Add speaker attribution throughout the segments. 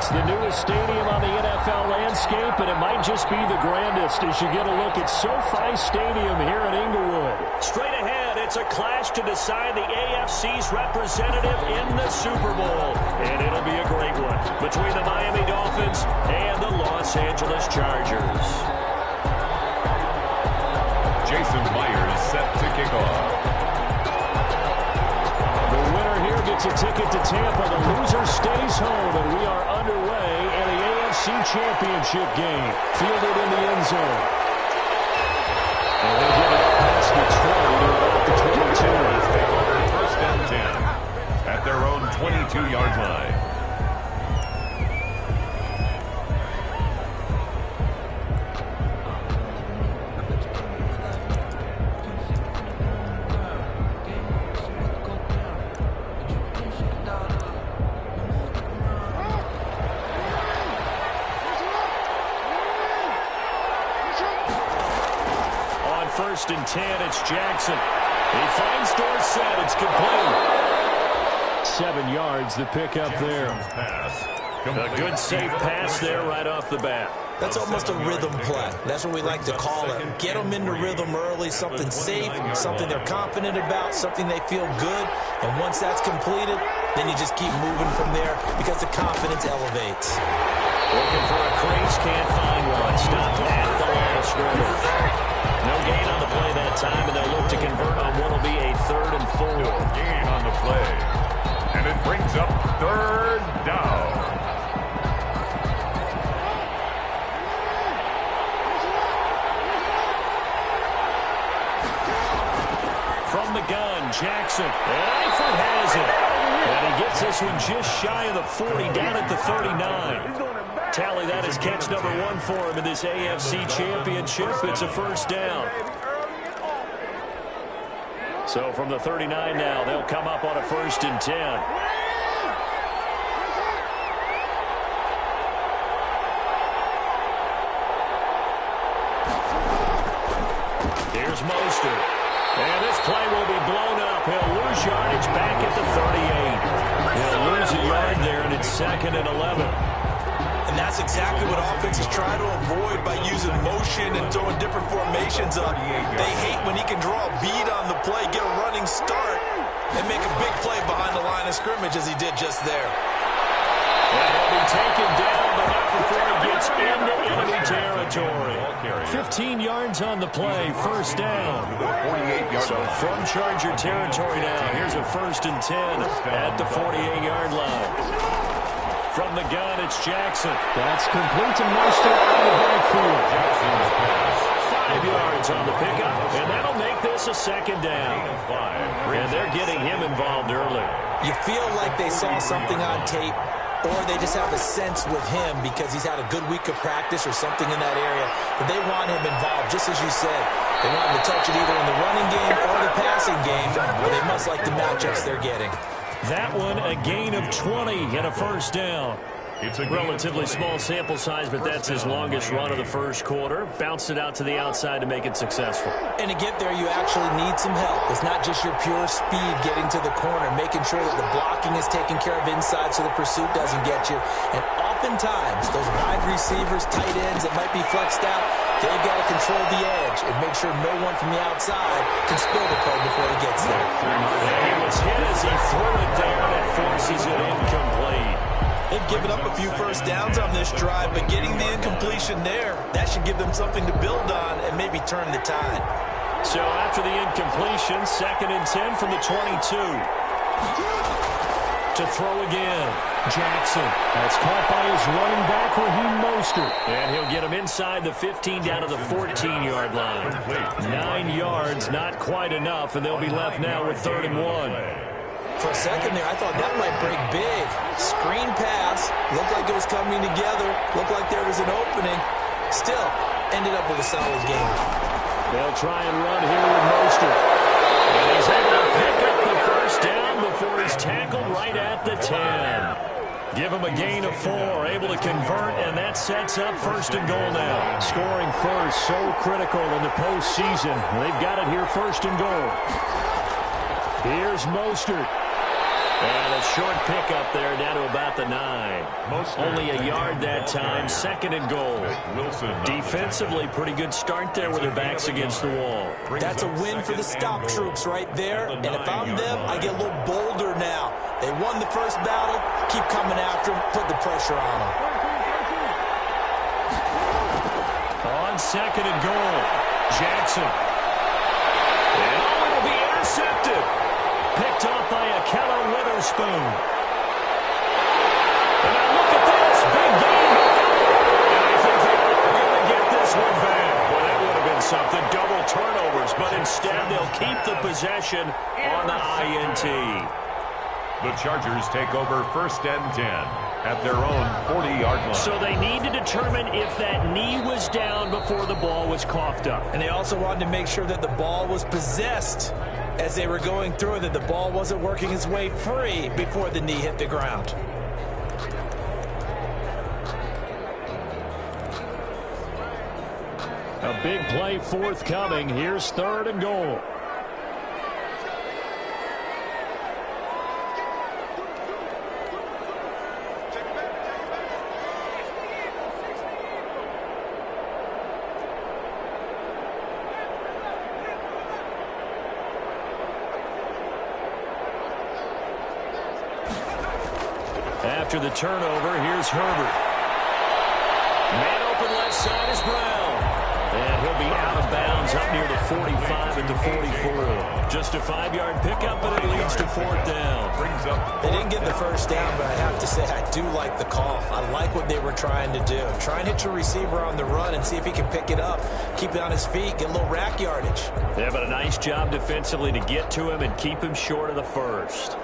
Speaker 1: It's the newest stadium on the NFL landscape, and it might just be the grandest as you get a look at SoFi Stadium here in Inglewood. Straight ahead, it's a clash to decide the AFC's representative in the Super Bowl. And it'll be a great one between the Miami Dolphins and the Los Angeles Chargers.
Speaker 2: Jason Myers set to kick off.
Speaker 1: The winner here gets a ticket to Tampa. The loser stays home, and we are underway in the AFC Championship game. Fielded in the end zone. And they get it past the 20 to about the 22.
Speaker 2: Take over first and 10 at their own 22-yard line.
Speaker 1: First and 10, it's Jackson. He finds Dorsett. It's complete. 7 yards, the pickup there. A good safe pass there right off the bat.
Speaker 3: That's almost a rhythm play. That's what we like to call it. Get them into rhythm early, something safe, something they're confident about, something they feel good. And once that's completed, then you just keep moving from there because the confidence elevates.
Speaker 1: Looking for a crease, can't find one. Stopped at the line of scrimmage. No gain on the play that time, and they'll look to convert on what will be a 3rd and 4.
Speaker 2: No gain on the play. And it brings up 3rd down.
Speaker 1: From the gun, Jackson. And Eifert has it. And he gets this one just shy of the 40, down at the 39. Tally, that is catch number 1 for him in this AFC Championship. It's a first down. So from the 39 now, they'll come up on a 1st and 10. Here's Mostert. And this play will be blown up. He'll lose yardage back at the 38. He'll lose a yard there, and it's 2nd and 11.
Speaker 3: And that's exactly what offenses try to avoid by using motion and throwing different formations up. They hate when he can draw a bead on the play, get a running start, and make a big play behind the line of scrimmage as he did just there.
Speaker 1: And he'll be taken down, but not before he gets into enemy territory. 15 yards on the play, first down. So from Charger territory now, here's a 1st and 10 at the 48-yard line. From the gun, it's Jackson. That's complete to Mostert out of the backfield. 5 yards on the pickup, and that'll make this a 2nd down. And they're getting him involved early.
Speaker 3: You feel like they saw something on tape, or they just have a sense with him because he's had a good week of practice or something in that area. But they want him involved, just as you said. They want him to touch it either in the running game or the passing game, or they must like the matchups they're getting.
Speaker 1: That one, a gain of 20 and a first down. It's a relatively small sample size, but that's his longest run of the first quarter. Bounced it out to the outside to make it successful.
Speaker 3: And to get there, you actually need some help. It's not just your pure speed getting to the corner, making sure that the blocking is taken care of inside so the pursuit doesn't get you. And oftentimes, those wide receivers, tight ends that might be flexed out, they've got to control the edge and make sure no one from the outside can spill the play before he gets there.
Speaker 1: And he was hit as he threw it there, and it forces it incomplete.
Speaker 3: They've given up a few first downs on this drive, but getting the incompletion there, that should give them something to build on and maybe turn the tide.
Speaker 1: So after the incompletion, 2nd and 10 from the 22. To throw again, Jackson. That's caught by his running back, Raheem Mostert. And he'll get him inside the 15 down to the 14-yard line. 9 yards, not quite enough, and they'll be left now with 3rd and 1.
Speaker 3: For a second there, I thought that might break big. Screen pass. Looked like it was coming together. Looked like there was an opening. Still, ended up with a solid game.
Speaker 1: They'll try and run here with Mostert. And he's able to pick up the first down before he's tackled right at the 10. Give him a gain of 4. Able to convert, and that sets up 1st and goal now. Scoring first, so critical in the postseason. They've got it here, 1st and goal. Here's Mostert. And a short pickup there down to about the 9. Only a yard that time, 2nd and goal. Defensively, pretty good start there with their backs against the wall.
Speaker 3: That's a win for the stop troops right there. And if I'm them, I get a little bolder now. They won the first battle. Keep coming after them. Put the pressure on them.
Speaker 1: On 2nd and goal, Jackson. And it'll be intercepted. Picked off by a Keller Witherspoon. And now look at this. Big game. And I think they are going to get this one back. Well, that would have been something. Double turnovers. But instead, they'll keep the possession on the INT.
Speaker 2: The Chargers take over 1st and 10 at their own 40-yard line.
Speaker 1: So they need to determine if that knee was down before the ball was coughed up.
Speaker 3: And they also wanted to make sure that the ball was possessed as they were going through it, that the ball wasn't working its way free before the knee hit the ground.
Speaker 1: A big play forthcoming. Here's 3rd and goal. After the turnover, here's Herbert. Man open left side is Brown. And he'll be out of bounds up near the 45 at the 44. Just a 5-yard pickup, but it leads to 4th down.
Speaker 3: They didn't get the first down, but I have to say I do like the call. I like what they were trying to do. Try and hit your receiver on the run and see if he can pick it up, keep it on his feet, get a little rack yardage.
Speaker 1: Yeah, but a nice job defensively to get to him and keep him short of the first.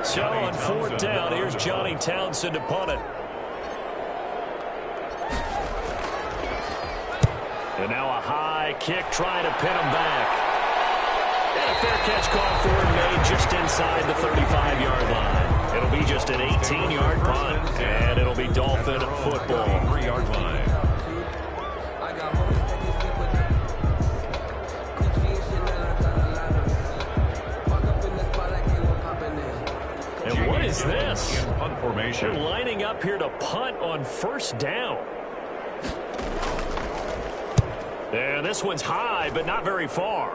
Speaker 1: So on 4th down, here's Johnny Townsend to punt it. And now a high kick trying to pin him back. And a fair catch call for him made just inside the 35-yard line. It'll be just an 18-yard punt, and it'll be Dolphin football.
Speaker 2: 3-yard line.
Speaker 1: And what is this?
Speaker 2: In punt formation.
Speaker 1: They're lining up here to punt on 1st down. There, this one's high, but not very far.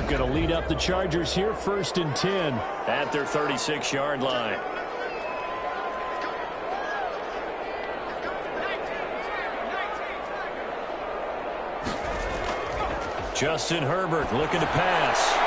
Speaker 1: Going to lead up the Chargers here, 1st and 10 at their 36-yard line. Justin Herbert looking to pass.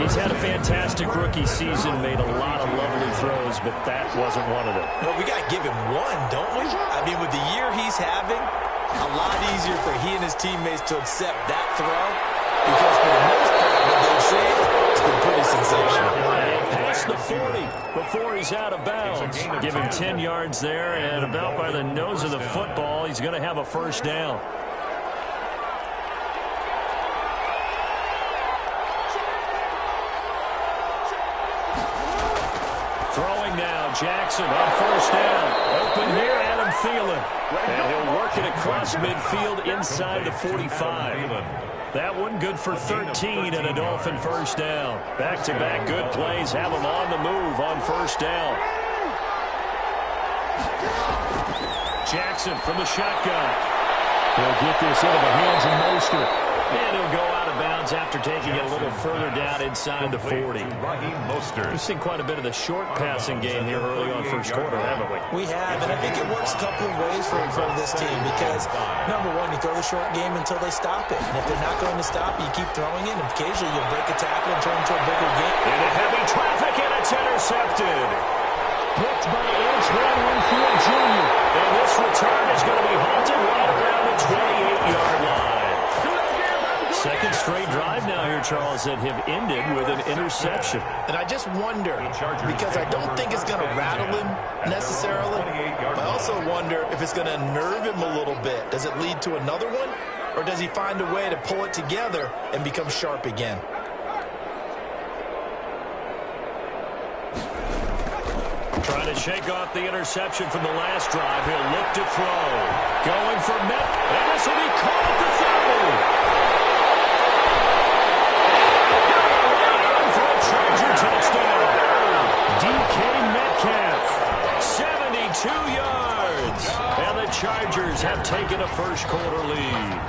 Speaker 1: He's had a fantastic rookie season, made a lot of lovely throws, but that wasn't one of them.
Speaker 3: Well, we got to give him one, don't we? I mean, with the year he's having, a lot easier for he and his teammates to accept that throw, because for the most part, what they've seen, it's been pretty sensational.
Speaker 1: And past the 40 before he's out of bounds. Give him 10 yards there, and about by the nose of the football, he's going to have a first down. Throwing now, Jackson on first down. Open here, Adam Thielen. And he'll work it across midfield inside the 45. That one good for 13 and a Dolphin first down. Back-to-back good plays have him on the move on first down. Jackson from the shotgun. He'll get this into the hands of Mostert. And he'll go out of bounds after taking it a little further down inside the 40. We've seen quite a bit of the short passing game here early on first quarter, haven't we?
Speaker 3: We have, and I think it works a couple of ways for this team because, number one, you throw the short game until they stop it. And if they're not going to stop it, you keep throwing it, and occasionally you'll break a tackle and turn into a bigger game.
Speaker 1: Into heavy traffic, and it's intercepted. Picked by Antoine Winfield Jr. And this return is going to be halted right around the 28-yard line. Second straight drive now here, Charles, that have ended with an interception.
Speaker 3: And I just wonder, because I don't think it's going to rattle him necessarily, but I also wonder if it's going to nerve him a little bit. Does it lead to another one, or does he find a way to pull it together and become sharp again?
Speaker 1: Trying to shake off the interception from the last drive. He'll look to throw. Going for Metcalf. And this will be caught at the 30. Charger touchdown. DK Metcalf, 72 yards. And the Chargers have taken a first quarter lead.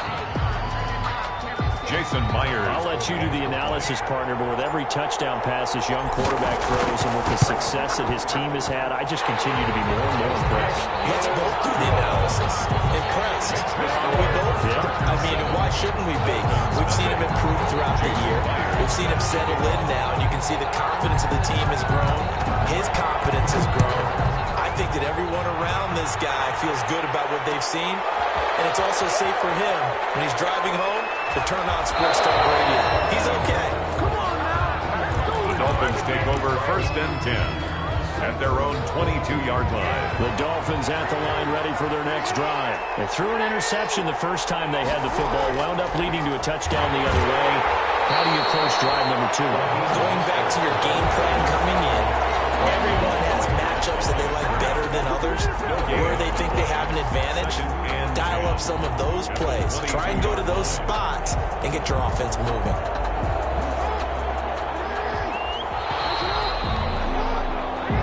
Speaker 2: Jason Myers.
Speaker 1: I'll let you do the analysis, partner, but with every touchdown pass this young quarterback throws and with the success that his team has had, I just continue to be more and more impressed.
Speaker 3: Let's both do the analysis. Impressed. We both. Yeah. I mean, why shouldn't we be? We've seen him improve throughout the year. We've seen him settle in now, and you can see the confidence of the team has grown. His confidence has grown. I think that everyone around this guy feels good about what they've seen, and it's also safe for him when he's driving home to turn on Sports Star Radio. He's okay. Come on now.
Speaker 2: The Dolphins take over first and 10 at their own 22-yard line.
Speaker 1: The Dolphins at the line ready for their next drive. They threw an interception the first time they had the football, wound up leading to a touchdown the other way. How do you approach drive number 2?
Speaker 3: Going back to your game plan coming in, everyone has matchups that they like better than others, where they think they have an advantage. Dial up some of those plays. Try and go to those spots and get your offense moving.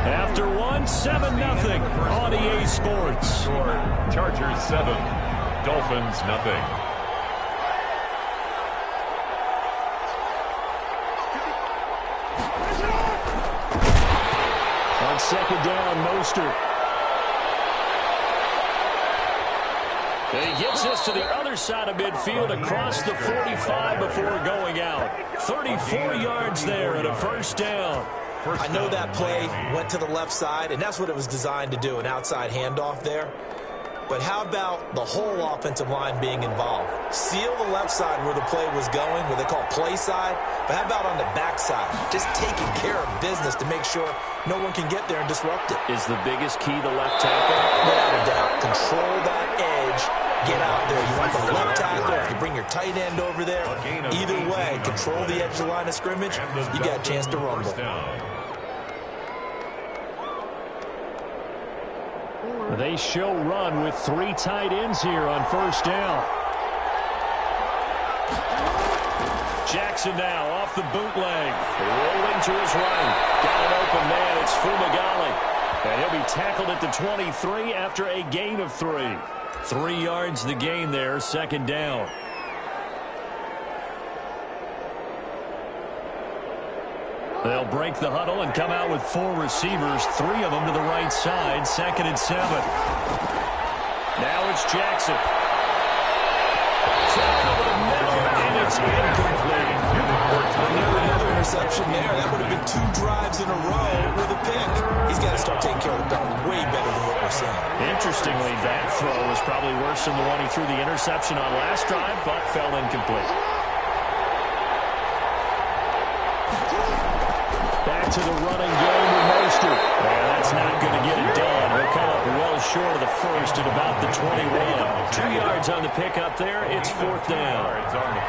Speaker 1: After one, 7-0 on EA Sports.
Speaker 2: Chargers 7, Dolphins 0.
Speaker 1: On second down, Mostert. He gets this to the other side of midfield across the 45 before going out. 34 yards there and a first down.
Speaker 3: I know that play went to the left side, and that's what it was designed to do, an outside handoff there. But how about the whole offensive line being involved? Seal the left side where the play was going, where they call play side. But how about on the back side? Just taking care of business to make sure no one can get there and disrupt it.
Speaker 1: Is the biggest key the left tackle?
Speaker 3: Without a doubt. Control that edge. Get out there. You want the left tackle. If you bring your tight end over there, either way, control the edge of the line of scrimmage. You got a chance to rumble.
Speaker 1: They show run with 3 tight ends here on first down. Jackson now off the bootleg. Rolling to his right. Got an open man. It's Fumagalli. And he'll be tackled at the 23 after a gain of 3. 3 yards the gain there, second down. They'll break the huddle and come out with 4 receivers, 3 of them to the right side, 2nd and 7. Now it's Jackson. Thrown over the middle, and it's incomplete.
Speaker 3: Another interception there. That would have been 2 drives in a row with a pick. He's got to start taking care of the ball way better than what we're seeing.
Speaker 1: Interestingly, that throw was probably worse than the one he threw the interception on last drive, but fell incomplete. Back to the running game with Mostert. Yeah, that's not going to get it done. He'll come up well short of the first at about the 21. 2 yards on the pickup there. It's fourth down.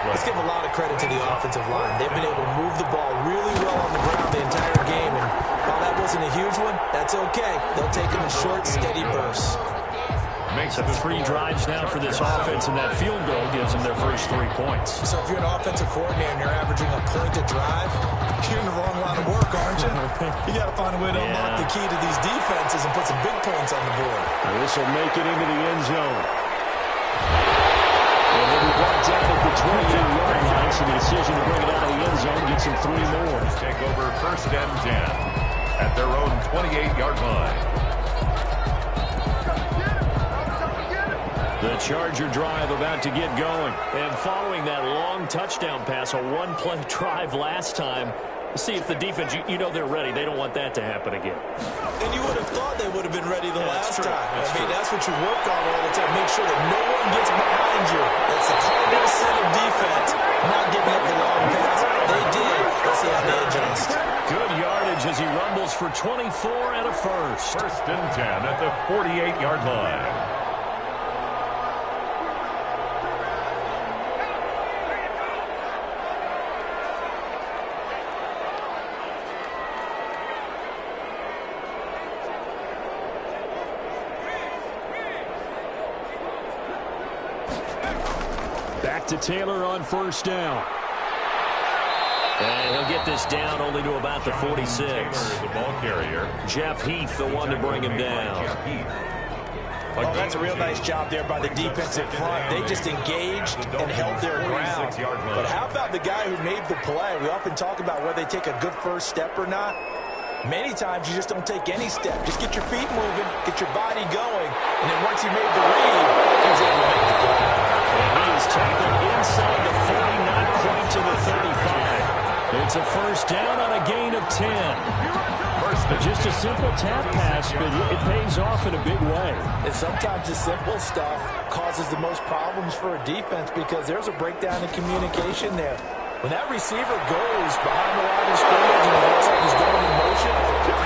Speaker 3: Let's give a lot of credit to the offensive line. They've been able to move the ball really well on the ground the entire game. And while that wasn't a huge one, that's okay. They'll take them in short, steady bursts.
Speaker 1: So 3 drives now for this offense, and that field goal gives them their first 3 points.
Speaker 3: So if you're an offensive coordinator and you're averaging a point a drive, you're in the wrong line of work, aren't you? You got to find a way to unlock the key to these defenses and put some big points on the board.
Speaker 1: This will make it into the end zone. And they'll be brought down at the 28-yard line, so the decision to bring it out of the end zone gets them 3 more.
Speaker 2: Take over first and 10 at their own 28-yard line.
Speaker 1: The Charger drive about to get going. And following that long touchdown pass, a one-play drive last time, see if the defense, you know they're ready. They don't want that to happen again.
Speaker 3: And you would have thought they would have been ready the last time. That's what you work on all the time. Make sure that no one gets behind you. That's the cardinal sin of defense, not giving up the long pass. They did. Let's see how they adjust.
Speaker 1: Good yardage as he rumbles for 24 and a first.
Speaker 2: First and 10 at the 48-yard line.
Speaker 1: To Taylor on first down. And he'll get this down only to about the 46.
Speaker 2: The ball carrier.
Speaker 1: Jeff Heath, the one to bring him down.
Speaker 3: Oh, that's a real nice job there by the defensive front. They just engaged and held their ground. But how about the guy who made the play? We often talk about whether they take a good first step or not. Many times you just don't take any step. Just get your feet moving, get your body going, and then once he made the read, he was able to make the play.
Speaker 1: And he is tackled inside the 40, not quite to the 35. It's a first down on a gain of 10. Just a simple tap pass, but it pays off in a big way.
Speaker 3: And sometimes the simple stuff causes the most problems for a defense because there's a breakdown in communication there. When that receiver goes behind the line of scrimmage and it looks like he's going in motion,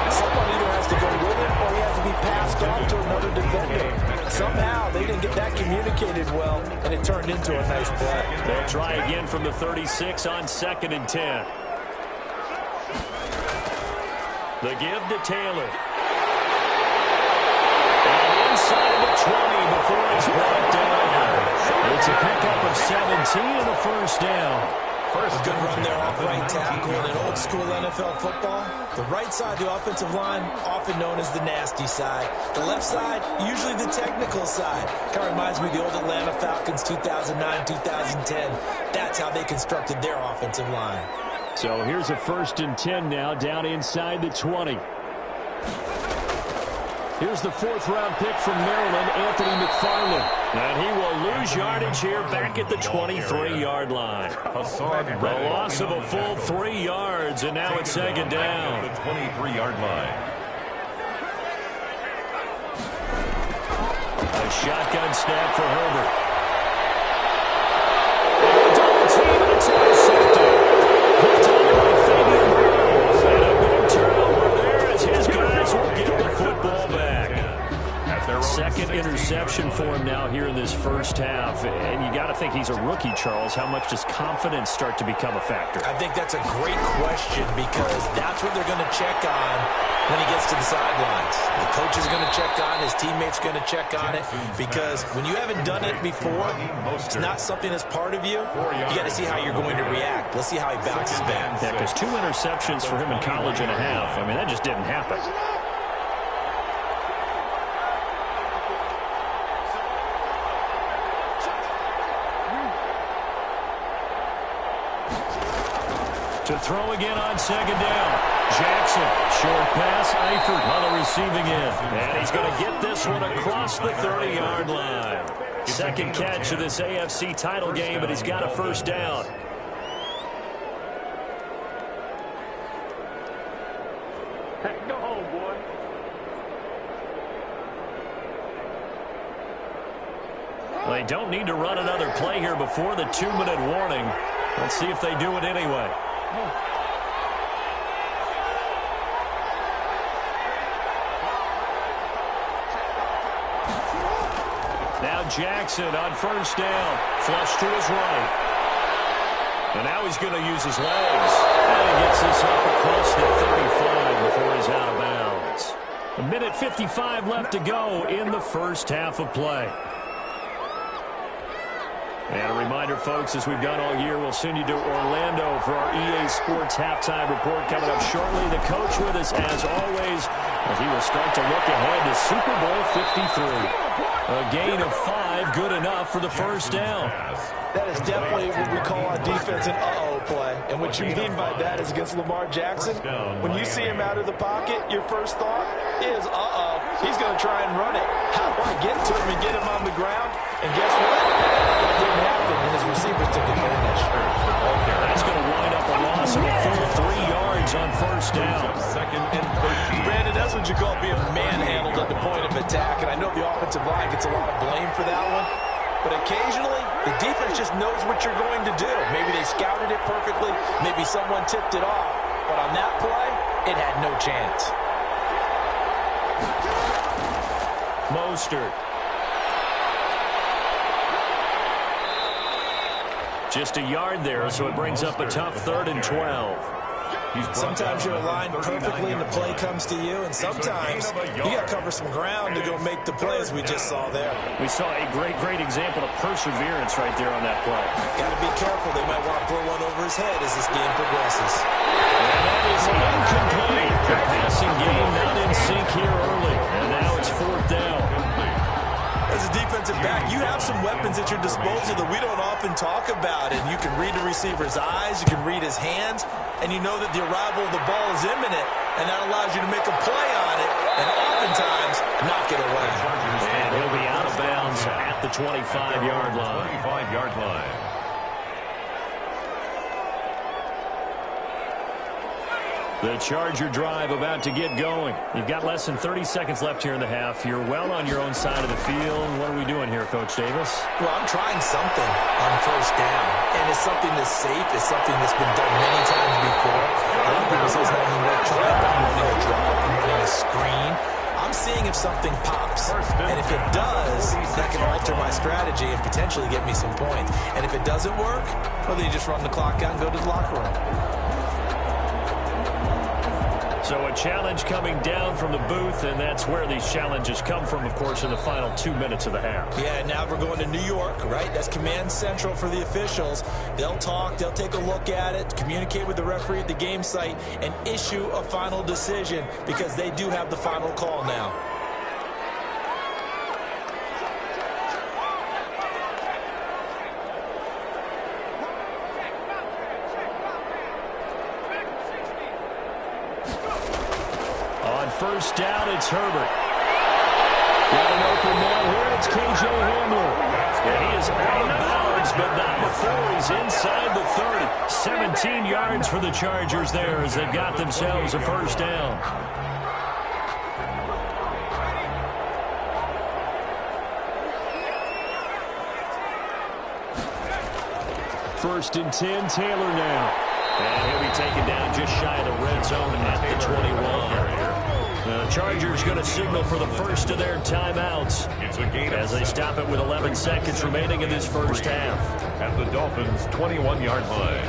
Speaker 3: someone either has to go with it or he has to be passed off to another defender. Somehow they didn't get that communicated well, and it turned into a nice play.
Speaker 1: They'll try again from the 36 on 2nd and 10. The give to Taylor. And inside the 20 before he's brought down. It's a pickup of 17 and a first down.
Speaker 3: A good run there off right tackle in an old-school NFL football. The right side, the offensive line, often known as the nasty side. The left side, usually the technical side. Kind of reminds me of the old Atlanta Falcons 2009, 2010. That's how they constructed their offensive line.
Speaker 1: So here's a 1st and 10 now, down inside the 20. Here's the 4th-round pick from Maryland, Anthony McFarland. And he will lose yardage here back at the 23-yard line. The loss of a full 3 yards, and now it's 2nd down.
Speaker 2: The 23-yard line.
Speaker 1: A shotgun snap for Herbert. And double team, and it's intercepted. Hooked on by Fabian Burns. And a big turnover there as his guys will get the football back. Second interception for him now here in this first half. And you got to think he's a rookie, Charles. How much does confidence start to become a factor?
Speaker 3: I think that's a great question because that's what they're going to check on when he gets to the sidelines. The coach is going to check on, his teammates going to check on it because when you haven't done it before, it's not something that's part of you. You got to see how you're going to react. Let's see how he bounces back.
Speaker 1: Yeah, because 2 interceptions for him in college and a half. I mean, that just didn't happen. To throw again on 2nd down. Jackson, short pass, Eifert on the receiving end. And he's going to get this one across the 30-yard line. Second catch of this AFC title game, but he's got a first down.
Speaker 4: Go home, boy.
Speaker 1: Well, they don't need to run another play here before the 2-minute warning. Let's see if they do it anyway. Now Jackson on first down. Flush to his right. And now he's going to use his legs. And he gets this up across the 35 before he's out of bounds. 1:55 left to go in the first half of play. And a reminder, folks, as we've done all year, we'll send you to Orlando for our EA Sports halftime report coming up shortly. The coach with us, as always, as he will start to look ahead to Super Bowl 53. A gain of 5, good enough for the first down.
Speaker 5: That is definitely what we call our defense an uh-oh play. And what you mean by that is against Lamar Jackson, when you see him out of the pocket, your first thought is, uh-oh, he's going to try and run it. How do I get to him and get him on the ground? And guess what? That didn't happen, and his receivers took advantage.
Speaker 1: That's going to wind up a loss of a full 3 yards on first down.
Speaker 2: Second and 13.
Speaker 5: Brandon, that's what you call being manhandled at the point of attack. And I know the offensive line gets a lot of blame for that one. But occasionally, the defense just knows what you're going to do. Maybe they scouted it perfectly. Maybe someone tipped it off. But on that play, it had no chance.
Speaker 1: Mostert. Just a yard there, so it brings up a tough 3rd and 12.
Speaker 5: Sometimes you're aligned perfectly and the play comes to you, and sometimes you got to cover some ground to go make the play, as we just saw there.
Speaker 1: We saw a great example of perseverance right there on that play.
Speaker 5: Got to be careful. They might want to throw one over his head as this game progresses.
Speaker 1: And that is incomplete. The passing game not in sync here early, and now it's 4th down.
Speaker 5: As a defensive back, you have some weapons at your disposal that we don't often talk about, and you can read the receiver's eyes, you can read his hands, and you know that the arrival of the ball is imminent, and that allows you to make a play on it, and oftentimes knock it away.
Speaker 1: And he'll be out of bounds at the 25-yard line.
Speaker 2: 25-yard line.
Speaker 1: The Charger drive about to get going. You've got less than 30 seconds left here in the half. You're well on your own side of the field. What are we doing here, Coach Davis?
Speaker 3: Well, I'm trying something on first down. And it's something that's safe. It's something that's been done many times before. A lot of people say it's not even worth trying. I'm running a drop. I'm running a screen. I'm seeing if something pops. And if it does, that can alter my strategy and potentially get me some points. And if it doesn't work, well, then you just run the clock out and go to the locker room.
Speaker 1: So a challenge coming down from the booth, and that's where these challenges come from, of course, in the final 2 minutes of the half.
Speaker 3: Yeah, now we're going to New York, right? That's command central for the officials. They'll talk, they'll take a look at it, communicate with the referee at the game site, and issue a final decision because they do have the final call now.
Speaker 1: First down, it's Herbert. Got an open man here. It's K.J. Hamler. And he is out of bounds, but not before he's inside the 30. 17 yards for the Chargers there as they've got themselves a first down. First and 10, Taylor now. And he'll be taken down just shy of the red zone at the 21. The Chargers going to signal for the first of their timeouts as they stop it with 11 seconds remaining in this first half.
Speaker 2: At the Dolphins' 21-yard line.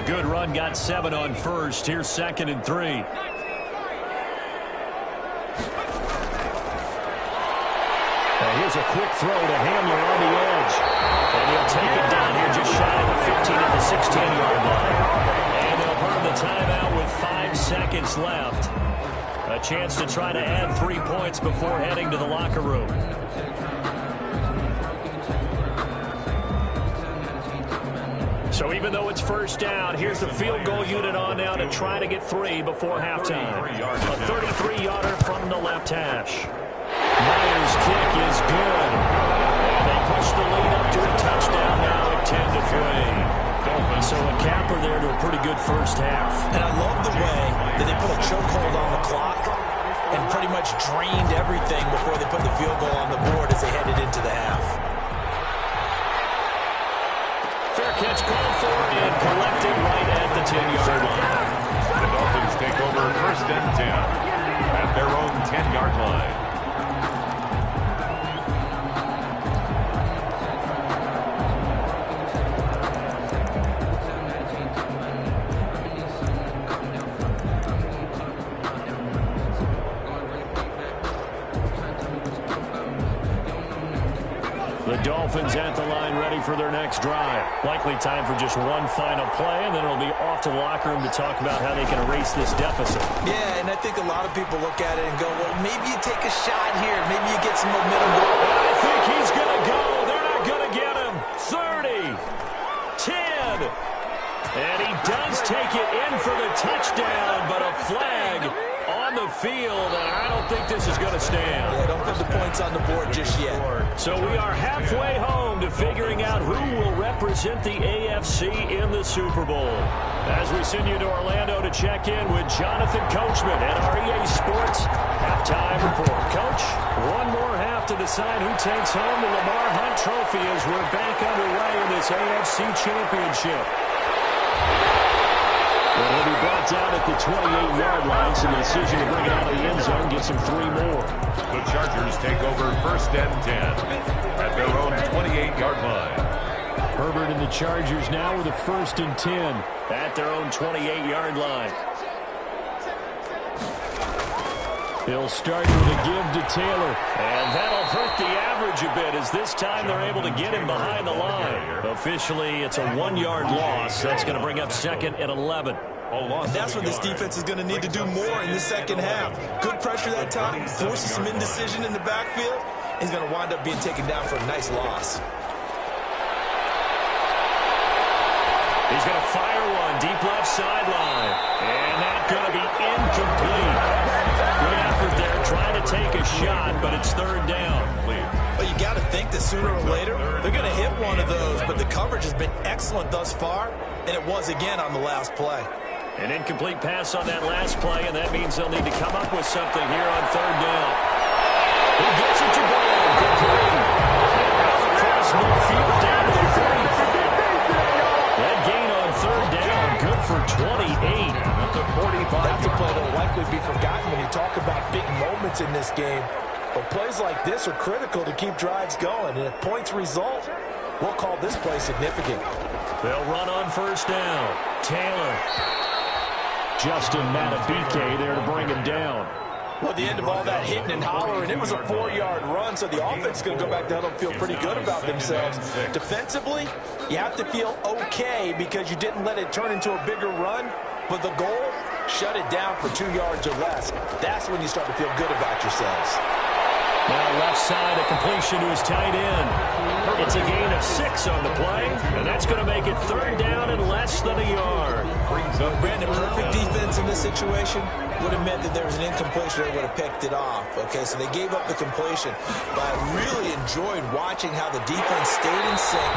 Speaker 1: A good run, got 7 on first. Here's 2nd and 3. Here's a quick throw to Hamler on the edge. And he'll take it down here just shy of the 15 at the 16-yard line. And they'll burn the timeout with 5 seconds left. A chance to try to add 3 points before heading to the locker room. So even though it's first down, here's the field goal unit on now to try to get 3 before halftime. A 33-yarder from the left hash. Myers' kick is good. And they push the lead up to a touchdown now at 10-3. So a capper there to a pretty good first half.
Speaker 3: And I love the way that they put a chokehold on the clock and pretty much drained everything before they put the field goal on the board as they headed into the half.
Speaker 1: Fair catch called for and collected right at the 10-yard line.
Speaker 2: The Dolphins take over first and 10 at their own 10-yard line.
Speaker 1: The Dolphins at the line ready for their next drive. Likely time for just one final play, and then it'll be off to the locker room to talk about how they can erase this deficit.
Speaker 3: Yeah, and I think a lot of people look at it and go, well, maybe you take a shot here. Maybe you get some momentum.
Speaker 1: I think he's going to go. They're not going to get him. 30, 10, and he does take it in for the touchdown, but a flag on the field, and I don't think this is going to stand.
Speaker 3: Yeah, don't put the points on the board just yet.
Speaker 1: So we are halfway home to figuring out who will represent the AFC in the Super Bowl. As we send you to Orlando to check in with Jonathan Coachman at our EA Sports Halftime Report. Coach, one more half to decide who takes home the Lamar Hunt Trophy as we're back underway in this AFC Championship. Well, he'll be brought down at the 28-yard line, so the decision to bring it out of the end zone gets him 3 more.
Speaker 2: The Chargers take over first and 10 at their own 28-yard line.
Speaker 1: Herbert and the Chargers now with a 1st and 10 at their own 28-yard line. He'll start with a give to Taylor, and that'll hurt the average a bit as this time they're able to get him behind the line. Officially, it's a 1-yard loss. That's going to bring up 2nd and 11.
Speaker 5: And that's what this defense is going to need to do more in the second half. Good pressure that time, forces some indecision in the backfield. He's going to wind up being taken down for a nice loss.
Speaker 1: He's going to fire one deep left sideline, and that's going to be incomplete. Good effort there, trying to take a shot, but it's 3rd down.
Speaker 5: Well, you got to think that sooner or later they're going to hit one of those, but the coverage has been excellent thus far, and it was again on the last play.
Speaker 1: An incomplete pass on that last play, and that means they'll need to come up with something here on 3rd down. He gets it to Brown. Complete. Across midfield down to the 35. That gain on 3rd down, good for 28.
Speaker 5: That's a play that will likely be forgotten when you talk about big moments in this game. But plays like this are critical to keep drives going, and if points result, we'll call this play significant.
Speaker 1: They'll run on 1st down. Taylor. Justin Matabike there to bring him down.
Speaker 5: Well, the end of all that hitting and hollering, it was a 4-yard run, so the offense is going to go back down and feel pretty good about themselves. Defensively, you have to feel okay because you didn't let it turn into a bigger run, but the goal, shut it down for 2 yards or less. That's when you start to feel good about yourselves.
Speaker 1: Now left side, a completion to his tight end. It's a gain of 6 on the play, and that's going to make it 3rd down and less than a yard.
Speaker 3: Brandon, perfect defense in this situation would have meant that there was an incompletion. They would have picked it off. Okay, so they gave up the completion. But I really enjoyed watching how the defense stayed in sync,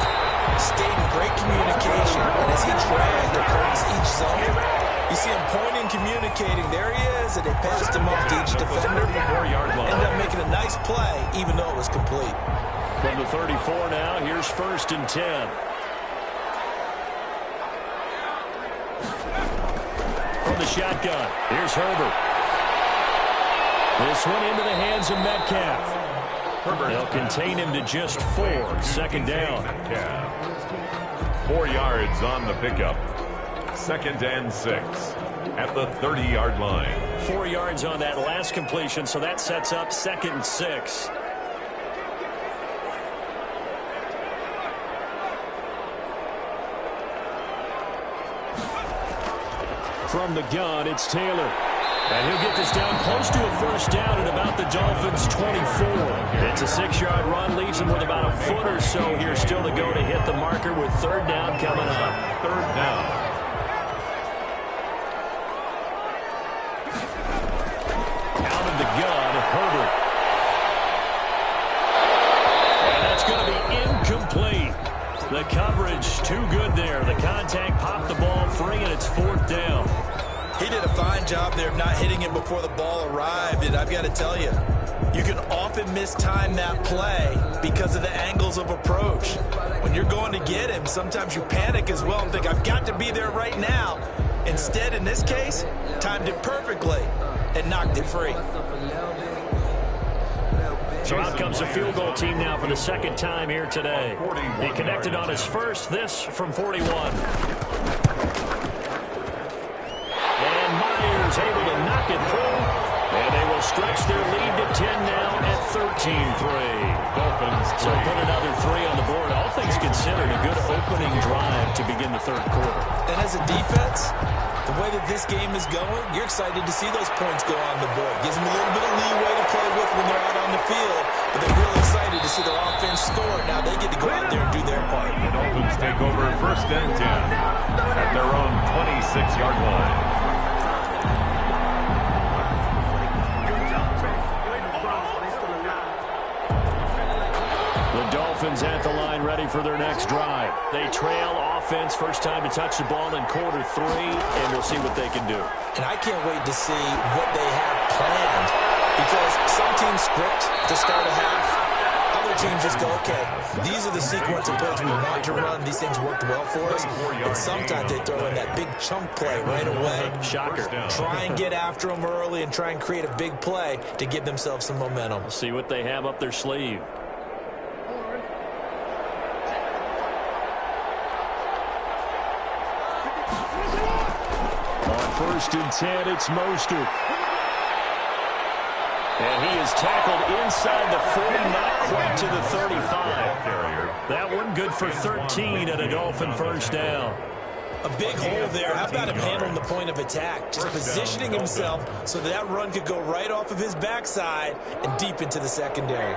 Speaker 3: stayed in great communication, and as he dragged across each zone, you see him pointing, communicating. There he is, and they passed him up to each defender. Ended up making a nice play, even though it was complete.
Speaker 1: From the 34 now, here's 1st and 10. From the shotgun, here's Herbert. This one into the hands of Metcalf. They'll contain him to just 4. 2nd down.
Speaker 2: 4 yards on the pickup. 2nd and 6 at the 30-yard line.
Speaker 1: 4 yards on that last completion, so that sets up 2nd and 6. From the gun, it's Taylor. And he'll get this down close to a 1st down at about the Dolphins' 24. It's a 6-yard run, leaves him with about a foot or so here still to go to hit the marker with 3rd down coming up.
Speaker 2: 3rd down.
Speaker 1: Out of the gun, Herbert. And that's going to be incomplete. The coverage too good there. The contact popped the ball free, and it's 4th down.
Speaker 5: He did a fine job there of not hitting him before the ball arrived, and I've got to tell you, you can often mistime that play because of the angles of approach. When you're going to get him, sometimes you panic as well and think, I've got to be there right now. Instead, in this case, timed it perfectly and knocked it free.
Speaker 1: So out comes the field goal team now for the second time here today. He connected on his first, this from 41. And Myers able to knock it through. And they will stretch their lead to 10 now at 13-3.
Speaker 2: Dolphins
Speaker 1: So put another 3 on the board. All things considered, a good opening drive to begin the third quarter.
Speaker 3: And as a defense, the way that this game is going, you're excited to see those points go on the board. Gives them a little bit of leeway to play with when they're out on the field, but they're really excited to see their offense score. Now they get to go out there and do their part.
Speaker 2: The Dolphins take over first and 10 at their own 26-yard line.
Speaker 1: The Dolphins at the line ready for their next drive. They trail offense, first time to touch the ball in quarter 3, and we'll see what they can do.
Speaker 3: And I can't wait to see what they have planned, because some teams script to start a half. Other teams just go, okay, these are the sequence of plays we want to run. These things worked well for us. And sometimes they throw in that big chunk play right away.
Speaker 1: Shocker.
Speaker 3: Try and get after them early and try and create a big play to give themselves some momentum.
Speaker 1: We'll see what they have up their sleeve. First and 10, it's Mostert. And he is tackled inside the 40, not quite to the 35. That one good for 13 and a Dolphin first down.
Speaker 3: A big hole there. How about him handling the point of attack? Just positioning himself so that run could go right off of his backside and deep into the secondary.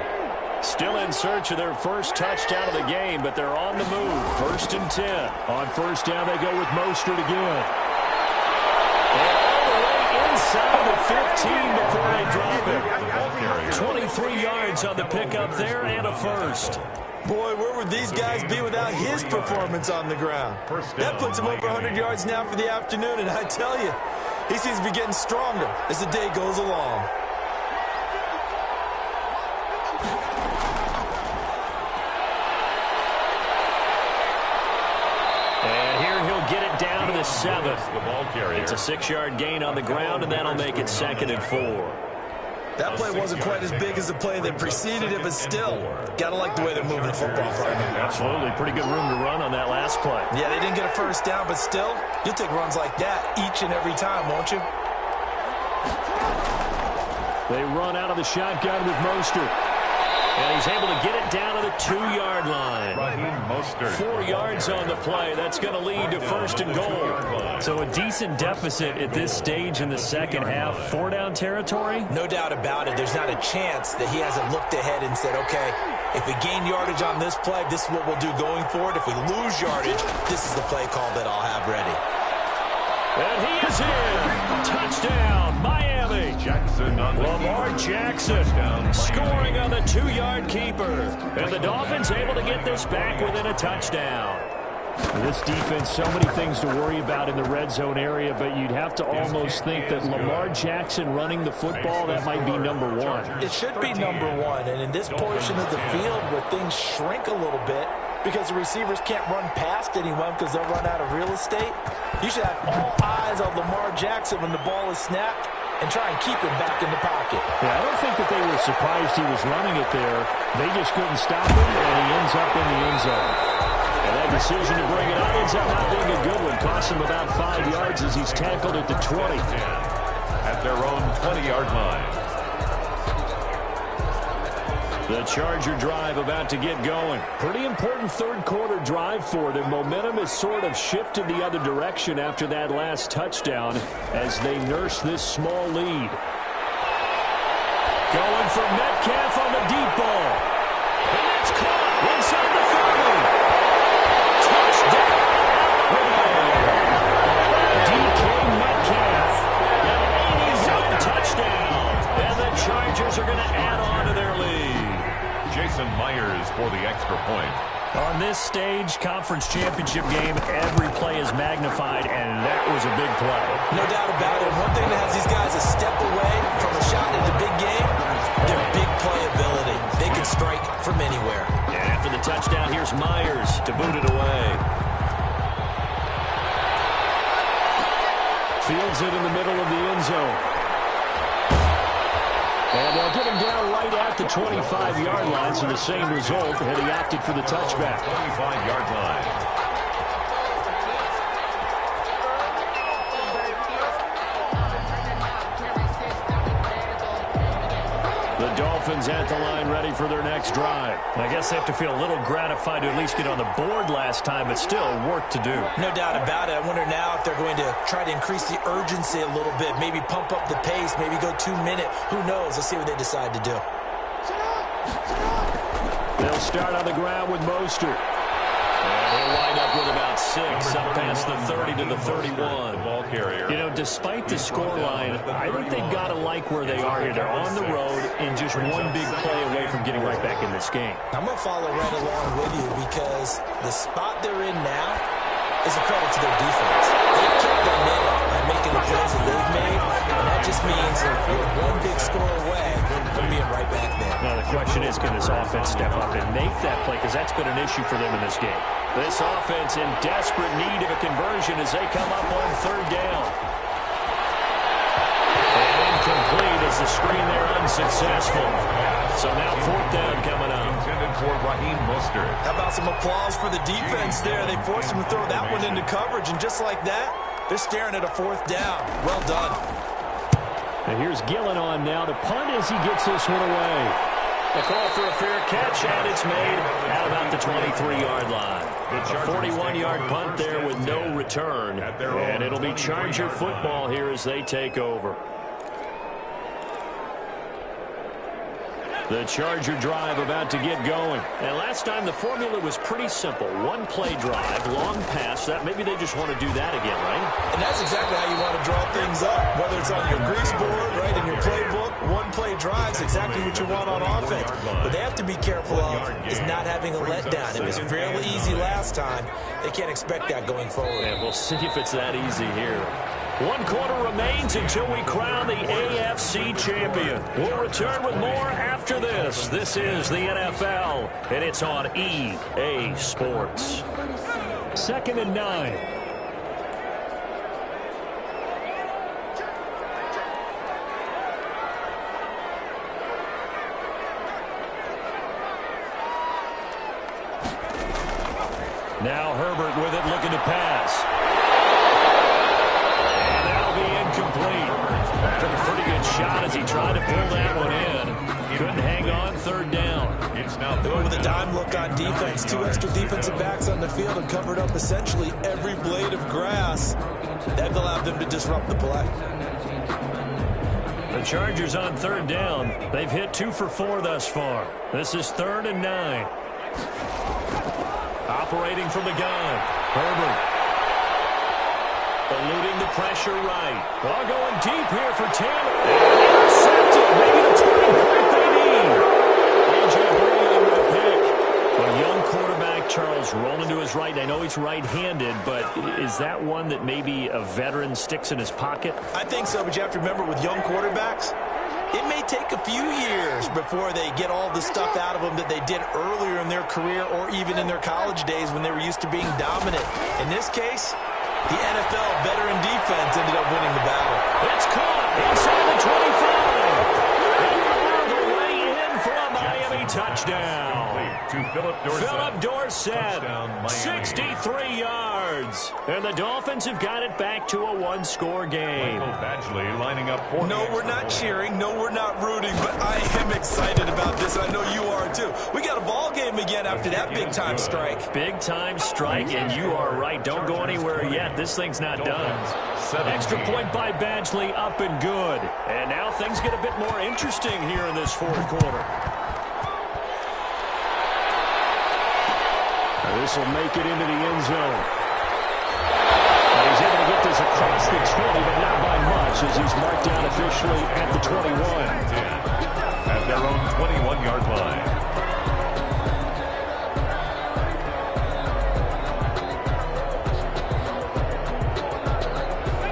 Speaker 1: Still in search of their first touchdown of the game, but they're on the move. First and 10. On first down, they go with Mostert again. Inside the 15 before they drop it. 23 yards on the pickup there and a first.
Speaker 5: Boy, where would these guys be without his performance on the ground? That puts him over 100 yards now for the afternoon, and I tell you, he seems to be getting stronger as the day goes along.
Speaker 1: To the 7. It's a 6-yard gain on the ground, and that'll make it 2nd and 4.
Speaker 5: That play wasn't quite as big as the play that preceded it, but still, gotta like the way they're moving the football, partner.
Speaker 1: Absolutely. Pretty good room to run on that last play.
Speaker 5: Yeah, they didn't get a first down, but still, you'll take runs like that each and every time, won't you?
Speaker 1: They run out of the shotgun with Mostert. And he's able to get it down to the 2-yard line. 4 yards on the play. That's going to lead to first and goal. So a decent deficit at this stage in the second half. 4-down territory?
Speaker 3: No doubt about it. There's not a chance that he hasn't looked ahead and said, okay, if we gain yardage on this play, this is what we'll do going forward. If we lose yardage, this is the play call that I'll have ready.
Speaker 1: And he is in. Touchdown, Miami. Lamar Jackson scoring on the 2-yard keeper. And the Dolphins able to get this back within a touchdown. This defense, so many things to worry about in the red zone area, but you'd have to almost think that Lamar Jackson running the football, that might be number 1.
Speaker 5: It should be number 1. And in this portion of the field where things shrink a little bit, because the receivers can't run past anyone because they'll run out of real estate, you should have all eyes on Lamar Jackson when the ball is snapped and try and keep him back in the pocket.
Speaker 1: Yeah, I don't think that they were surprised he was running it there. They just couldn't stop him, and he ends up in the end zone. And that decision to bring it out ends up not being a good one. Cost him about 5 yards as he's tackled at the 20.
Speaker 2: At their own 20-yard line.
Speaker 1: The Charger drive about to get going. Pretty important third quarter drive for them. Momentum has sort of shifted the other direction after that last touchdown as they nurse this small lead. Going for Metcalf on the deep ball. And that's caught inside the 30. Touchdown. DK Metcalf. An 80-yard touchdown. And the Chargers are going to add on to their lead.
Speaker 2: Jason Myers for the extra point.
Speaker 1: On this stage, conference championship game, every play is magnified, and that was a big play.
Speaker 3: No doubt about it. One thing that has these guys a step away from a shot at the big game, their big play ability. They can strike from anywhere.
Speaker 1: And after the touchdown, here's Myers to boot it away. fields it in the middle of the end zone. And they'll get him down right at the 25-yard line, so the same result, and he opted for the touchback.
Speaker 2: 25-yard line.
Speaker 1: The Dolphins at the line ready for their next drive.
Speaker 6: I guess they have to feel a little gratified to at least get on the board last time, but still work to do.
Speaker 3: No doubt about it. I wonder now if they're going to try to increase the urgency a little bit, maybe pump up the pace, maybe go 2 minute. Who knows? Let's see what they decide to do.
Speaker 1: They'll start on the ground with Mostert. And he'll wind up with about 6, up past the 30 to the 31.
Speaker 2: The ball carrier.
Speaker 1: You know, despite the scoreline, I think they've got to like where they are here. They're on the road and just one big play away from getting right back in this game.
Speaker 3: I'm going to follow right along with you because the spot they're in now is a credit to their defense. They've kept their minute by making the plays that they've made, and that just means you're one big score away from being right back there.
Speaker 1: Now, the question is, can this offense step up and make that play? Because that's been an issue for them in this game. This offense in desperate need of a conversion as they come up on 3rd down. And incomplete as the screen there unsuccessful. So now 4th down coming up.
Speaker 2: Intended for Raheem Mostert.
Speaker 5: How about some applause for the defense there? They forced him to throw that one into coverage, and just like that, they're staring at a 4th down. Well done.
Speaker 1: And here's Gillen on now to punt as he gets this one away. A call for a fair catch, and it's made at about the 23-yard line. A 41-yard punt there with no return. And it'll be Charger football here as they take over. The Charger drive about to get going. And last time the formula was pretty simple. One play drive, long pass. That maybe they just want to do that again, right?
Speaker 5: And that's exactly how you want to draw things up. Whether it's on your grease board, right, in your playbook, one play drive is exactly what you want on offense. But they have to be careful of is not having a letdown. It was fairly easy last time. They can't expect that going forward.
Speaker 1: And we'll see if it's that easy here. 1 quarter remains until we crown the AFC champion. We'll return with more after this. This is the NFL, and it's on EA Sports. 2nd and 9. Now Herbert with it, looking to pass. Incomplete. Took a pretty good shot as he tried to pull that one in. Couldn't hang on 3rd down.
Speaker 2: It's now
Speaker 5: With a dime look on defense, 2 extra defensive backs on the field and covered up essentially every blade of grass. That allowed them to disrupt the play.
Speaker 1: The Chargers on 3rd down. They've hit 2 for 4 thus far. This is 3rd and 9. Operating from the gun. Herbert. Eluding the pressure right. Ball going deep here for Taylor. Intercepted. Maybe the turning point they need. A.J. Brown with a pick. A young quarterback, Charles, rolling to his right. I know he's right-handed, but is that one that maybe a veteran sticks in his pocket?
Speaker 5: I think so, but you have to remember with young quarterbacks, it may take a few years before they get all the stuff out of them that they did earlier in their career or even in their college days when they were used to being dominant. In this case, the NFL veteran defense ended up winning the battle.
Speaker 1: It's caught inside the 25. And the way in for a Miami touchdown.
Speaker 2: to Philip Dorsett.
Speaker 1: Philip Dorsett, 63 yards. And the Dolphins have got it back to a one-score game.
Speaker 2: Michael Badgley lining up for
Speaker 5: No, we're not cheering. No, we're not rooting. But I am excited about this. I know you are, too. We got a ball game again after that big-time strike.
Speaker 1: Big-time strike, and you are right. Don't go anywhere yet. This thing's not done. Extra point by Badgley, up and good. And now things get a bit more interesting here in this fourth quarter. This will make it into the end zone. And he's able to get this across the 20, but not by much, as he's marked down officially at the 21.
Speaker 2: At their own 21-yard line.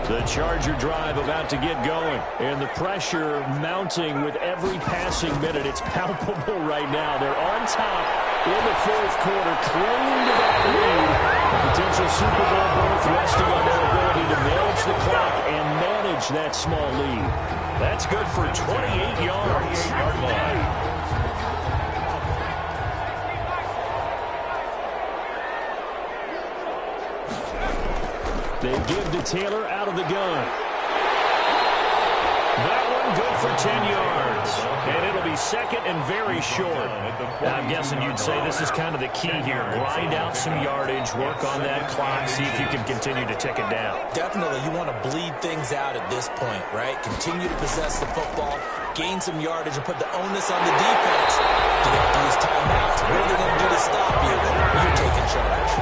Speaker 1: The Charger drive about to get going, and the pressure mounting with every passing minute. It's palpable right now. They're on top in the fourth quarter, clinging to that lead. A potential Super Bowl berth resting on their ability to manage the clock and manage
Speaker 6: manage that small lead. That's good for 28 yards.
Speaker 2: 38-yard line.
Speaker 6: They give to Taylor out of the gun. That one good for 10 yards. And it'll be second and very short. I'm guessing you'd say this is kind of the key here. Grind out some yardage, work on that clock, see if you can continue to tick it down.
Speaker 3: Definitely, you want to bleed things out at this point, right? Continue to possess the football, gain some yardage, and put the onus on the defense. Do they have to use timeouts? What are they going to do to stop you? You're taking charge.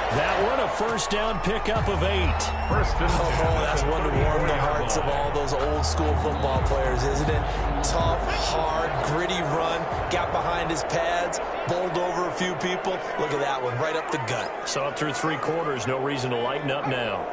Speaker 6: That one, a first down pickup of 8.
Speaker 3: Oh, that's one to warm the hearts of all those old school football players, isn't it? Tough, hard, gritty run, got behind his pads, bowled over a few people. Look at that one, right up the gut.
Speaker 6: Saw it through 3 quarters, no reason to lighten up now.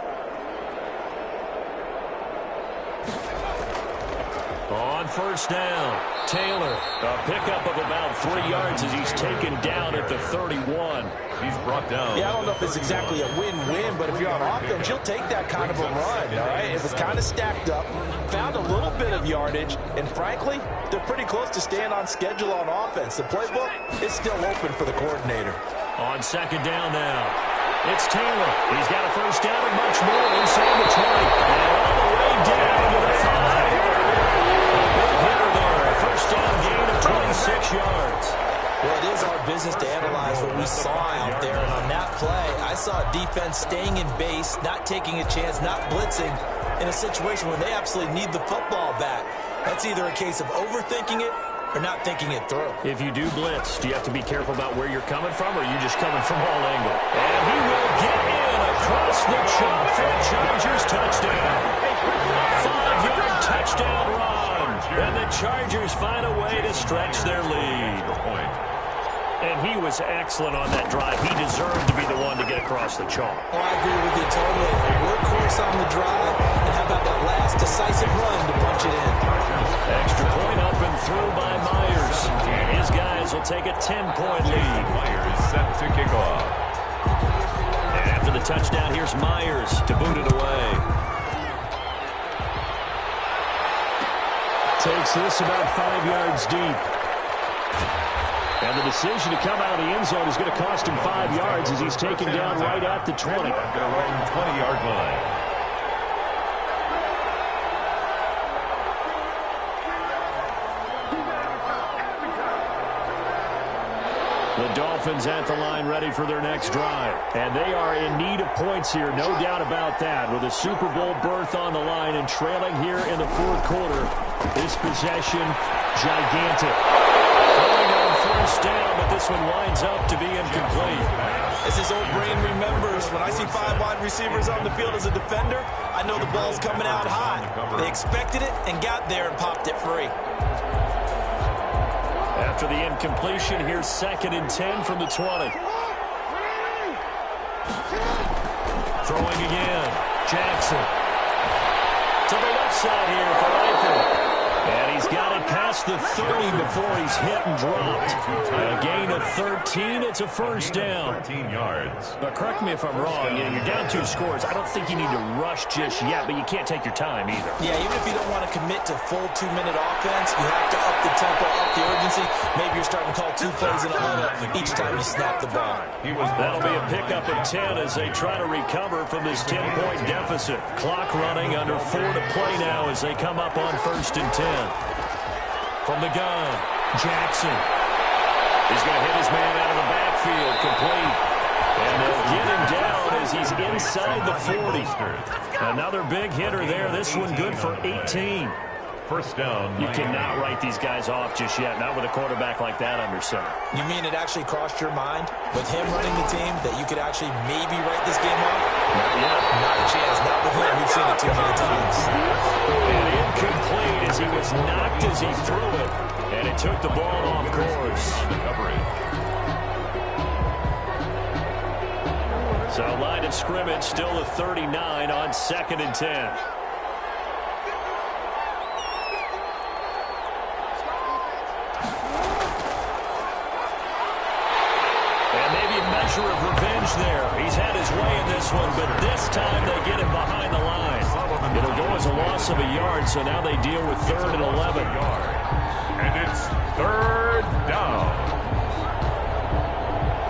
Speaker 6: On first down, Taylor, a pickup of about 3 yards as he's taken down at the 31.
Speaker 2: He's brought down.
Speaker 5: Yeah, I don't know if it's exactly a win-win, but if you're on offense, you'll take that kind of a run, all right? It was kind of stacked up, found a little bit of yardage, and frankly, they're pretty close to staying on schedule on offense. The playbook is still open for the coordinator.
Speaker 6: On second down now, it's Taylor. He's got a first down and much more inside the 20. And all the way down to the 5. A big hitter there, a first down gain of 26 yards.
Speaker 3: Well, it is our business to analyze what we saw out there, and on that play, I saw a defense staying in base, not taking a chance, not blitzing, in a situation where they absolutely need the football back. That's either a case of overthinking it or not thinking it through.
Speaker 6: If you do blitz, do you have to be careful about where you're coming from, or are you just coming from all angles? And he will get in across the chalk for a Chargers touchdown. A 5-yard touchdown run. And the Chargers find a way to stretch their lead. And he was excellent on that drive. He deserved to be the one to get across the chalk.
Speaker 3: Oh, I agree with you totally. A workhorse on the drive, and how about that last decisive run to punch it in?
Speaker 6: Extra point up and through by Myers. And his guys will take a 10-point lead.
Speaker 2: Myers set to kick off.
Speaker 6: And after the touchdown, here's Myers to boot it away. Takes this about 5 yards deep. And the decision to come out of the end zone is going to cost him 5 yards as he's taken down right at the 20.
Speaker 2: Their own 20-yard line.
Speaker 6: The Dolphins at the line ready for their next drive. And they are in need of points here, no doubt about that. With a Super Bowl berth on the line and trailing here in the 4th quarter. This possession, gigantic. Throwing on first down, but this one winds up to be incomplete.
Speaker 5: As his old brain remembers, when I see 5 wide receivers on the field as a defender, I know the ball's coming out high. They expected it and got there and popped it free.
Speaker 6: After the incompletion, here's 2nd and 10 from the 20. Throwing again. Jackson. To the left side here for Eifel. And he's got it past the 30 before he's hit and dropped. A gain of 13. It's a first down.
Speaker 2: 13 yards.
Speaker 6: But correct me if I'm wrong. You're down 2 scores. I don't think you need to rush just yet, but you can't take your time either.
Speaker 3: Yeah, even if you don't want to commit to full 2-minute offense, you have to up the tempo, up the urgency. Maybe you're starting to call 2 plays in a huddle each time you snap the ball.
Speaker 6: That'll be a pickup of 10 as they try to recover from this 10-point deficit. Clock running under 4 to play now as they come up on 1st and 10. From the gun, Jackson. He's going to hit his man out of the backfield, complete. And they'll get him down as he's inside the 40. Another big hitter there. This one good for 18.
Speaker 2: First down.
Speaker 6: You cannot write these guys off just yet, not with a quarterback like that under center.
Speaker 3: You mean it actually crossed your mind with him running the team that you could actually maybe write this game off?
Speaker 6: Not yet.
Speaker 3: Not a chance. Not with him. We've seen it too many times.
Speaker 6: And incomplete as he was knocked as he threw it. And it took the ball off course. So line of scrimmage still a 39 on 2nd and 10. Of revenge there. He's had his way in this one, but this time they get him behind the line. It'll go as a loss of a yard, so now they deal with 3rd and 11.
Speaker 2: And it's 3rd down.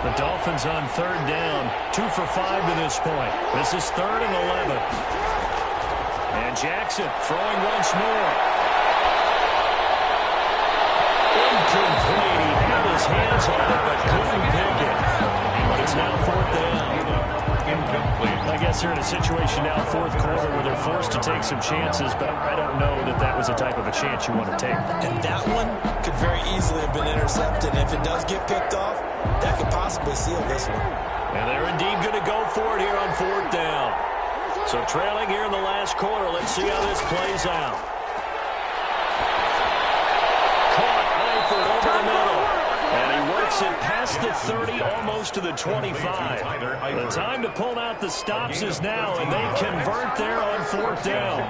Speaker 6: The Dolphins on 3rd down, 2 for 5 to this point. This is 3rd and 11. And Jackson throwing once more. Incomplete. He had his hands on it, but couldn't pick it. But it's now 4th down.
Speaker 2: Incomplete.
Speaker 6: I guess they're in a situation now, 4th quarter, where they're forced to take some chances, but I don't know that that was the type of a chance you want to take.
Speaker 3: And that one could very easily have been intercepted. And if it does get picked off, that could possibly seal this one.
Speaker 6: And they're indeed going to go for it here on 4th down. So trailing here in the last quarter. Let's see how this plays out. Caught Eifert over the middle. And he works it past the 30, almost to the 25. The time to pull out the stops is now, and they convert there on 4th down.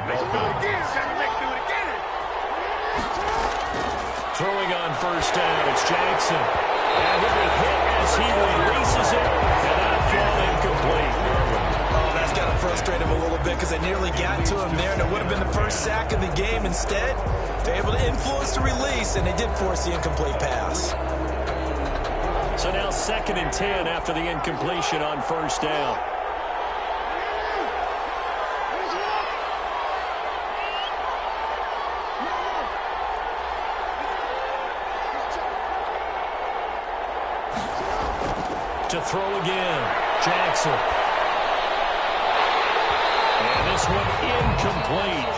Speaker 6: Throwing on 1st down, it's Jackson. And he'll be hit as he releases it, and that fall incomplete.
Speaker 3: Oh, that's got to frustrate him a little bit because they nearly got to him there, and it would have been the first sack of the game. Instead, they're able to influence the release, and they did force the incomplete pass.
Speaker 6: So now 2nd and 10 after the incompletion on 1st down. To throw again, Jackson. And this one incomplete.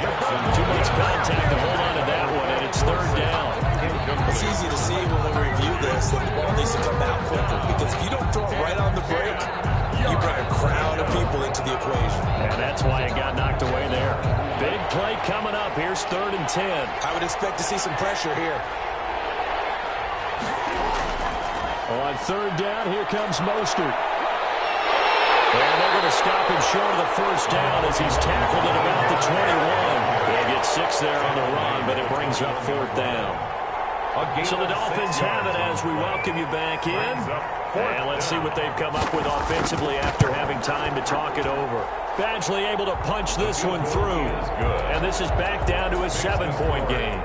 Speaker 6: Too much contact to hold on to that one, and it's 3rd down.
Speaker 3: It's easy to see when we review this that the ball needs to come out quicker, because if you don't throw it right on the break, you bring a crowd of people into the equation.
Speaker 6: And that's why it got knocked away there. Big play coming up. Here's 3rd and 10.
Speaker 3: I would expect to see some pressure here.
Speaker 6: On 3rd down, here comes Mostert. And they're going to stop him short of the 1st down as he's tackled at about the 21. They'll get 6 there on the run, but it brings up 4th down. So the Dolphins have it as we welcome you back in. And let's see what they've come up with offensively after having time to talk it over. Badgley able to punch this one through. And this is back down to a 7-point game.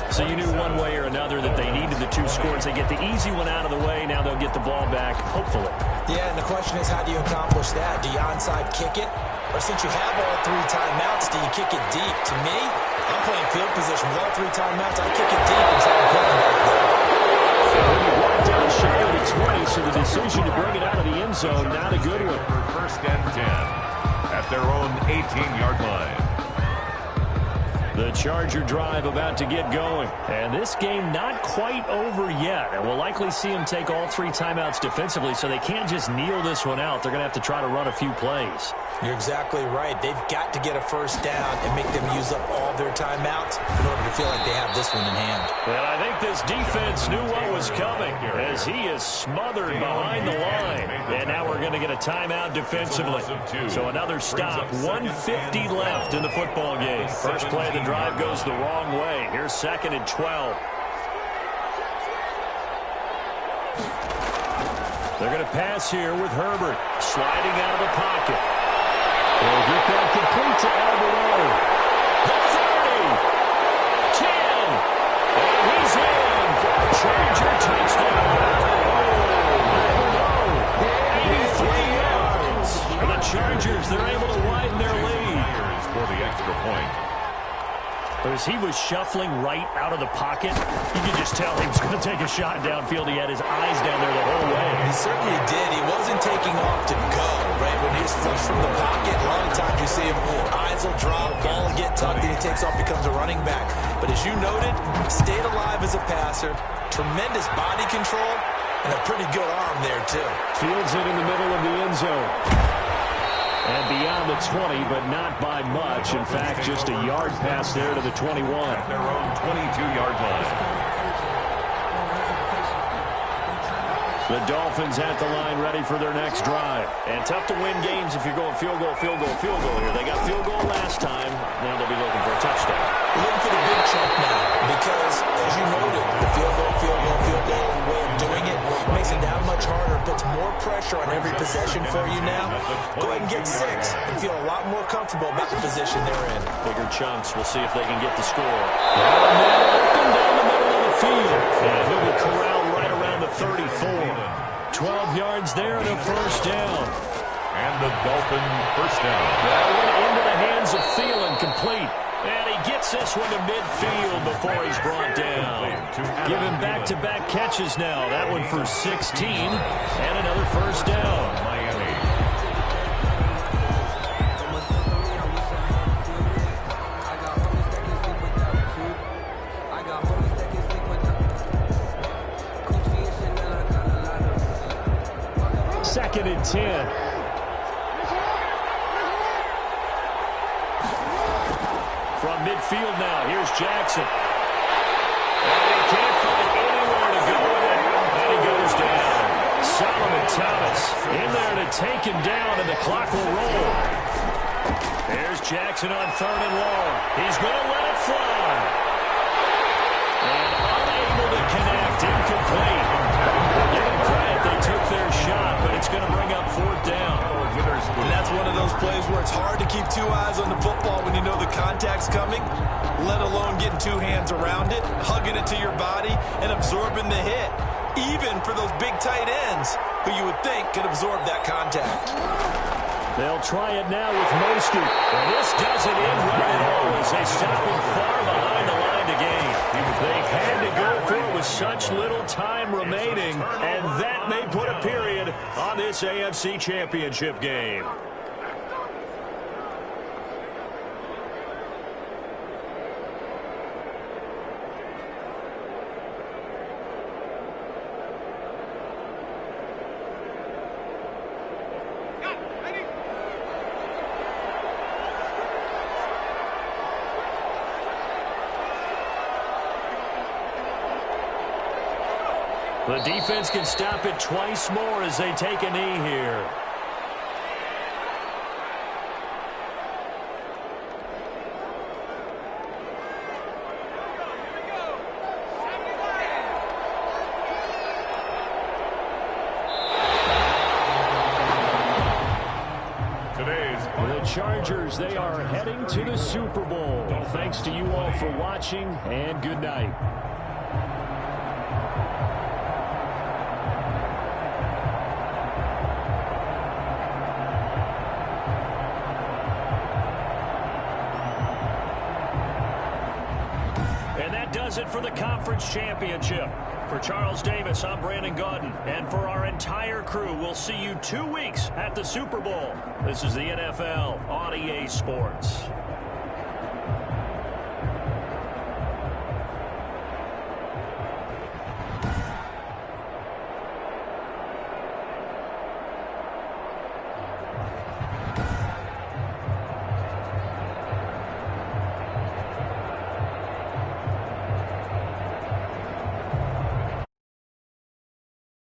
Speaker 6: So you knew one way or another that they needed the 2 scores. They get the easy one out of the way. Now they'll get the ball back, hopefully.
Speaker 3: Yeah, and the question is, how do you accomplish that? Do you onside kick it? Or since you have all 3 timeouts, do you kick it deep? To me, I'm playing field position with all 3 timeouts. I kick it deep and try to put it back there.
Speaker 6: Down shy of the 20, so the decision to bring it out of the end zone, not a good one.
Speaker 2: For 1st and 10 at their own 18-yard line.
Speaker 6: The Charger drive about to get going. And this game not quite over yet. And we'll likely see them take all 3 timeouts defensively, so they can't just kneel this one out. They're going to have to try to run a few plays.
Speaker 3: You're exactly right. They've got to get a 1st down and make them use up all their timeouts in order to feel like they have this one in hand.
Speaker 6: Well, I think this defense knew what was coming as he is smothered behind the line. And now we're going to get a timeout defensively. So another stop. 1:50 left in the football game. First play of the drive goes the wrong way. Here's 2nd and 12. They're going to pass here with Herbert sliding out of the pocket. They'll get that complete to Alvarado. The 30, 10, and he's in for a Charger touchdown. 83 yards. For the Chargers, they're able to widen their lead.
Speaker 2: For the extra point.
Speaker 6: As he was shuffling right out of the pocket, you could just tell he was going to take a shot downfield. He had his eyes down there the whole way.
Speaker 3: He certainly did. He wasn't taking off to go, right? When he's flush from the pocket, a lot of times you see him, eyes will drop, ball will get tucked, and he takes off, becomes a running back. But as you noted, stayed alive as a passer, tremendous body control, and a pretty good arm there, too.
Speaker 6: Fields it in the middle of the end zone. And beyond the 20, but not by much. In fact, just a yard pass there to the 21.
Speaker 2: At their own 22-yard line.
Speaker 6: The Dolphins at the line ready for their next drive. And tough to win games if you're going field goal, field goal, field goal here. They got field goal last time. Now they'll be looking for a touchdown.
Speaker 3: We're looking for the big chunk now because, as you noted, the field goal way of doing it makes it that much harder, puts more pressure on every possession for you now. Go ahead and get 6 and feel a lot more comfortable about the position they're in.
Speaker 6: Bigger chunks. We'll see if they can get the score. Open down the middle of the field. And he'll be corralled right around the 34. 12 yards there and a first down.
Speaker 2: And the Dolphin first down.
Speaker 6: That went into the hands of Thielen, complete. And he gets this one to midfield before he's brought down. Giving back-to-back catches now. That one for 16 and another first down.
Speaker 2: Miami.
Speaker 6: Second and 10. From midfield now, here's Jackson. And he can't find anywhere to go with it. And he goes down. Solomon Thomas in there to take him down, and the clock will roll. There's Jackson on 3rd and long. He's going to let it fly. And unable to connect, incomplete. Give him credit, they took their shot, but it's going to bring up 4th down.
Speaker 5: And that's one of those plays where it's hard to keep 2 eyes on the football when you know the contact's coming, let alone getting 2 hands around it, hugging it to your body, and absorbing the hit, even for those big tight ends who you would think could absorb that contact.
Speaker 6: They'll try it now with Mostert. And this doesn't end right at all as they stop him far behind the line to gain. They had to go for it with such little time remaining, and that may put a period on this AFC Championship game. The defense can stop it twice more as they take a knee here. The Chargers, they are heading to the Super Bowl. Thanks to you all for watching, and good night. Does it for the conference championship. For Charles Davis, I'm Brandon Gaudin. And for our entire crew, we'll see you 2 weeks at the Super Bowl. This is the NFL on EA Sports.